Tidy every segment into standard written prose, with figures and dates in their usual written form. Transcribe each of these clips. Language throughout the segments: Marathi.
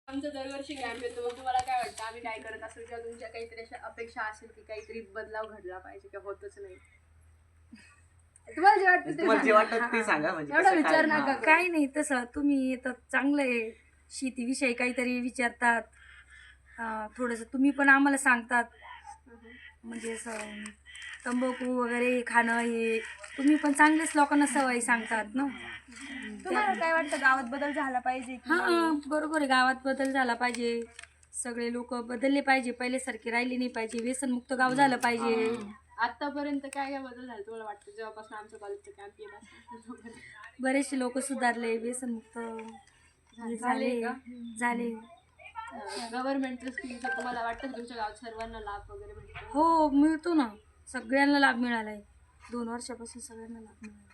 आमचा दरवर्षी कॅम्प येतो. मग तुम्हाला काय वाटतं आम्ही काय करत असेल किंवा तुमच्या काहीतरी अशा अपेक्षा असेल की काहीतरी बदलाव घडला पाहिजे किंवा होतच नाही? तुम्हाला जे वाटतं तुम्हाला जे वाटतं ते सांगा. म्हणजे एवढा कसं विचार काय? नका करू. काही नाही तसं तुम्ही तर चांगलं आहे, शेतीविषयी काहीतरी विचारतात, थोडंसं तुम्ही पण आम्हाला सांगतात. म्हणजे असं तंबाखू वगैरे खाणं हे तुम्ही पण चांगलेच लोकांना सवयी सांगतात ना. तुम्हाला काय वाटतं गावात बदल झाला पाहिजे की नाही? हां बरोबर आहे, गावात बदल झाला पाहिजे, सगळे लोक बदलले पाहिजे, पहिल्यासारखे राहिले नाही पाहिजे, व्यसनमुक्त गाव झालं पाहिजे. आतापर्यंत काय काय बदल झाले तुम्हाला वाटतं जेव्हापासून आमच्या कॉलेजचं कॅम्प येत असेल? बरेचसे लोक सुधारले, व्यसनमुक्त झाले. गव्हर्नमेंटच्या स्कीमचा तुम्हाला वाटतं की तुमच्या गावात सर्वांना लाभ वगैरे भेटतो? हो मिळतो ना, सगळ्यांना लाभ मिळालाय. 2 वर्षापासून सगळ्यांना लाभ मिळाला.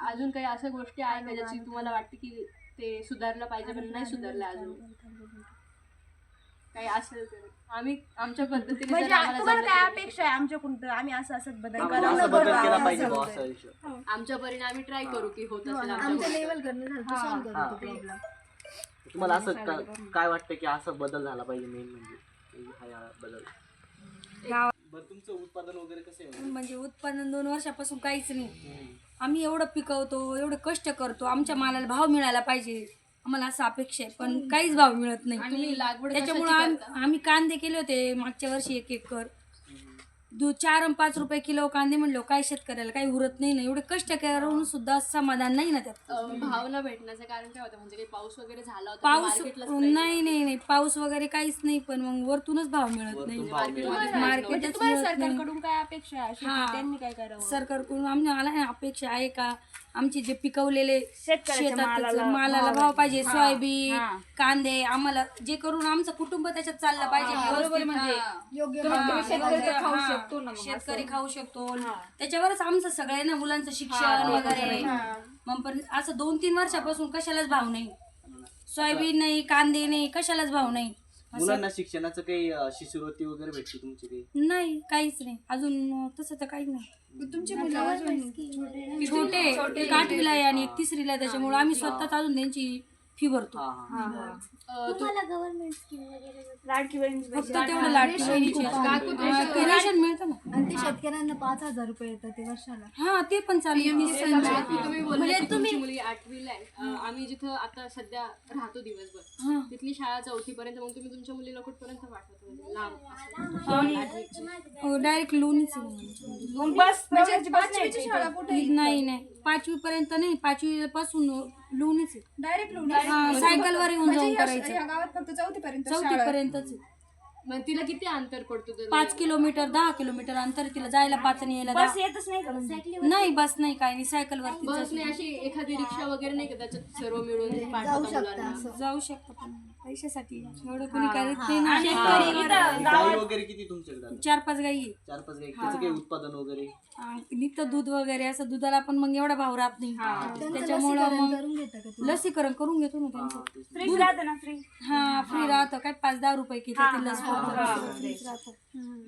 अजून काही अशा गोष्टी आहे का ज्याची तुम्हाला वाटते की ते सुधारलं पाहिजे पण नाही सुधारलं अजून? काही असेल तर आम्ही आमच्या पद्धतीने म्हणजे जर आम्हाला तुम्हाला जमलं काय तर- अपेक्षा आहे आमच्याकडून? तर आम्ही असं असं बदल आम्ही करू. असं बदल केला पाहिजे बुवा, असा विषय. आमच्या परीने आम्ही ट्राय करू की होत असेल आमच्या आमच्या लेवल करणं झालं तर solve करू तो problem. तुम्हाला असं काय वाटतं की असा बदल झाला पाहिजे मेन म्हणजे हा बदल? बरं तुमचं उत्पादन वगैरे कसं आहे? म्हणजे उत्पादन 2 वर्षापासून काहीच नाही. आम्ही एवढं पिकवतो, एवढं कष्ट करतो, आमच्या मालाला भाव मिळाला पाहिजे, आम्हाला असं अपेक्षा आहे, पण काहीच भाव मिळत नाही. आणि लागवड त्याच्यामुळे आम्ही कांदे केले होते मागच्या वर्षी 1 एकर, 4 आणि 5 रुपये किलो कांदे म्हणलो, काय शेतकऱ्याला काही उरत नाही ना, एवढे कष्ट करून सुद्धा समाधान नाही ना त्यात. भाव न भेटण्याचं कारण काय होतं? म्हणजे काही पाऊस वगैरे झाला होता पाऊस मार्केटला नाही पाऊस वगैरे काहीच नाही, पण मग वरतूनच भाव मिळत नाही. म्हणजे मार्केटच तुम्हाला मिळत नाही. सरकारकडून काय अपेक्षा आहे अशी की त्यांनी काय करावं? सरकारकडून आम्हाला अपेक्षा आहे का आमचे जे पिकवलेले शेतकऱ्याच्या शेतात मालाला भाव पाहिजे, सोयाबीन कांदे, आम्हाला जे करून आमचं कुटुंब त्याच्यात चाललं पाहिजे व्यवस्थित. शेतकरी खाऊ शकतो, त्याच्यावरच आमचं सगळं आहे ना, मुलांचं शिक्षण वगैरे. मग पण असं 2-3 वर्षापासून कशालाच भाव नाही, सोयाबीन नाही, कांदे नाही, कशालाच भाव नाही. मुलांना शिक्षणाचं काही शिष्यवृत्ती वगैरे भेटते तुमची काही? नाही काहीच नाही अजून, तसं तर काही नाही. तुमची मुलं छोटे एक 8वीला आहे आणि एक 3रीला आहे, त्याच्यामुळे आम्ही स्वतःच अजून त्यांची फी भरतो. तुम्हाला गव्हर्नमेंट स्कीम वगैरे लाडकी बहीण फक्त तेवढं लाडकी बहिणीचे रेशन मिळतं ना. आणि ते शेतकऱ्यांना 5,000 रुपये येतात ते वर्षाला. हा ते पण चालेल. तुम्ही बोलले की तुमची मुलगी 8वीला आहे. आम्ही जिथं आता सध्या राहतो दिवसभर तिथली शाळा 4थी पर्यंत. मग तुम्ही तुमच्या मुलीला कुठपर्यंत पाठवतो? म्हणजे लांब डायरेक्ट लोणीच मग बस पाचवीची शाळा कुठे? नाही 5वी पर्यंत नाही, 5वी पासून लोणीच डायरेक्ट सायकलवर येऊन जाऊन करायचं. या गावात फक्त 4थी पर्यंत 4थी पर्यंतच. मग तिला किती अंतर पडतो? 5 किलोमीटर 10 किलोमीटर अंतर तिला जायला, 5 आणि यायला 10. येतच नाही का? नाही बस नाही, काही नाही, सायकलवरती बसने अशी एखादी रिक्षा वगैरे नाही का त्याच्यात सर्व मिळून पाठवता मुलांना? जाऊ शकतो, पण पैशासाठी एवढं कोणी करत नाही ना. शेतकरी गाई वगैरे किती तुमच्याकडे? 4-5 गाई आहे. 4-5 गाई. त्याचं काही उत्पादन वगैरे? निघतं दूध वगैरे, असं दुधाला पण मग एवढा भाव राहत नाही, त्याच्यामुळं मग करून घेता का तुम्ही? लसीकरण करून घेतो ना त्यांचं. फ्री राहतं ना फ्री. हा फ्री राहतं, काय 5-10 रुपये किती ते लस राहतं.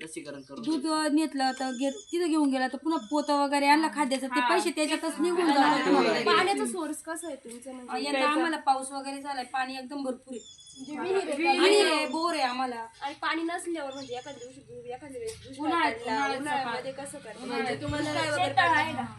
लसीकरण करून दूध नेतलं तर तिथं घेऊन गेला तर पुन्हा पोतं वगैरे आणलं खाद्याचं, ते पैसे त्याच्यातच निघून जातात. पाण्याचा सोर्स कसा आहे तुमचा? म्हणजे यंदा आम्हाला पाऊस वगैरे झालाय, पाणी एकदम भरपूर आहे आणि बोर आहे आम्हाला. आणि पाणी नसल्यावर म्हणजे एखाद्या वेळेस उन्हाळ्यामध्ये कसं करतो? म्हणजे तुम्हाला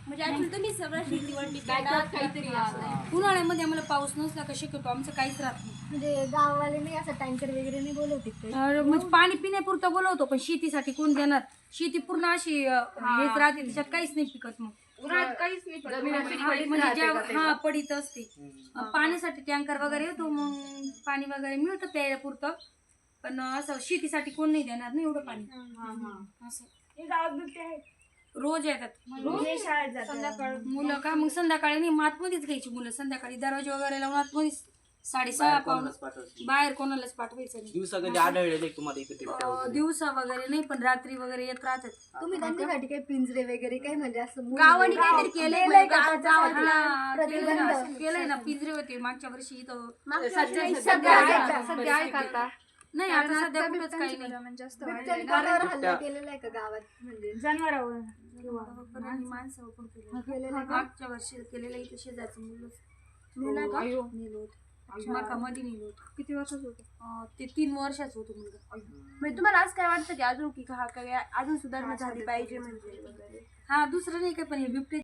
म्हणजे actually तुम्ही सगळं शेतीवर बॅकअप काहीतरी असतं. उन्हाळ्यामध्ये आम्हाला पाऊस नसला का शक्यतो आमचं काहीच राहत नाही. म्हणजे गाववाले नाही असं टँकर वगैरे नाही बोलवते ते. म्हणजे पाणी पिण्यापुरतं बोलवतो, पण शेतीसाठी कोण देणार? शेती पूर्ण अशी हेच राहते, त्याच्यात काहीच नाही पिकत. मग काहीच नाही म्हणजे पडीत असते. पाण्यासाठी टँकर वगैरे येतो, मग पाणी वगैरे मिळतं प्यायला पुरतं, पण असं शेतीसाठी कोण नाही देणार ना एवढं पाणी. असं रोज येतात शाळेत जातात मुलं का, मग संध्याकाळी नाही, आतमध्येच घ्यायची मुलं. संध्याकाळी दरवाजे वगैरे लावून आतमध्येच 6:30 पाऊण बाहेर कोणालाच पाठवायचं नाही. दिवसा कधी आढळले तुम्हाला इकडे? दिवसा वगैरे नाही, पण रात्री वगैरे येत राहतात. तुम्ही त्यांच्यासाठी काही पिंजरे वगैरे काही म्हणजे असं गावाने काहीतरी केलंय का? केलंय ना, पिंजरे होते मागच्या वर्षी इथं. सध्या आहे का आता? नाही आता सध्या कुठंच काही नाही. बिबट्याने कोणावर हल्ला केलेला आहे का गावात? म्हणजे जनावरांवर माणसं पण केलेलं. मागच्या वर्षी केलेलं इथं शेजारचं मुलं नेलं होतं. मकामध्ये नेलं होतं. किती वर्षाचं होतं? ते 3 वर्षाचं होतं मुलगा. म्हणजे तुम्हाला आज काय वाटतं की अजून की हा काय अजून सुधारणा झाली पाहिजे म्हणजे वगैरे? हा दुसरं नाही काय पण हे बिबटे